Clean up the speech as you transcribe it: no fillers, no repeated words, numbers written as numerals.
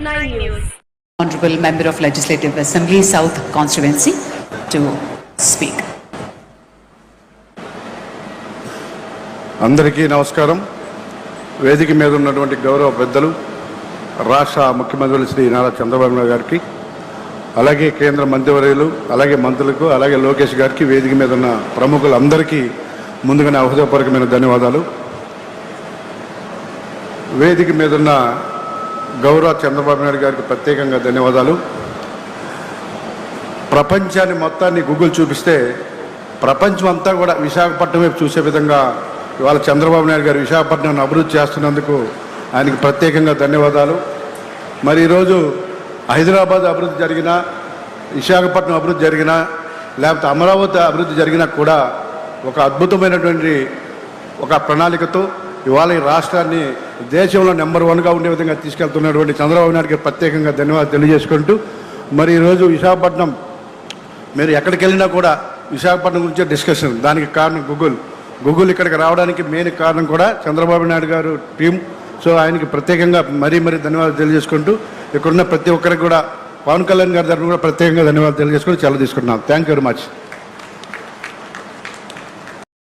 9 News. Honorable Member of Legislative Assembly, South Constituency, to speak. అందరికీ నమస్కారం. వేదిక మీద ఉన్నటువంటి గౌరవ పెద్దలు రాష్ట్ర ముఖ్యమంత్రులు శ్రీ నారా చంద్రబాబు నాయుడు గారికి, అలాగే కేంద్ర మంత్రివర్యులు, అలాగే మంత్రులకు, అలాగే లోకేష్ గారికి, వేదిక మీద ఉన్న ప్రముఖులందరికీ ముందుగా నా హృదయపూర్వకమైన ధన్యవాదాలు. వేదిక మీద ఉన్న గౌరవ చంద్రబాబు నాయుడు గారికి ప్రత్యేకంగా ధన్యవాదాలు. ప్రపంచాన్ని మొత్తాన్ని గూగుల్ చూపిస్తే ప్రపంచం అంతా కూడా విశాఖపట్నం వైపు చూసే విధంగా ఇవాళ చంద్రబాబు నాయుడు గారు విశాఖపట్నాన్ని అభివృద్ధి చేస్తున్నందుకు ఆయనకి ప్రత్యేకంగా ధన్యవాదాలు. మరి ఈరోజు హైదరాబాద్ అభివృద్ధి జరిగినా, విశాఖపట్నం అభివృద్ధి జరిగినా, లేకపోతే అమరావతి అభివృద్ధి జరిగినా కూడా ఒక అద్భుతమైనటువంటి ఒక ప్రణాళికతో ఇవాళ ఈ రాష్ట్రాన్ని దేశంలో నెంబర్ 1గా ఉండే విధంగా తీసుకెళ్తున్నటువంటి చంద్రబాబు నాయుడుకి ప్రత్యేకంగా ధన్యవాదాలు తెలియజేసుకుంటూ, మరి ఈరోజు విశాఖపట్నం మీరు ఎక్కడికి వెళ్ళినా కూడా విశాఖపట్నం గురించే డిస్కషన్. దానికి కారణం గూగుల్ ఇక్కడికి రావడానికి మెయిన్ కారణం కూడా చంద్రబాబు నాయుడు గారు టీం. సో ఆయనకి ప్రత్యేకంగా మరీ ధన్యవాదాలు తెలియజేసుకుంటూ, ఇక్కడున్న ప్రతి ఒక్కరికి కూడా పవన్ కళ్యాణ్ గారి తరఫున కూడా ప్రత్యేకంగా ధన్యవాదాలు తెలియజేసుకుంటూ సెలవు తీసుకుంటున్నాం. Thank you very much.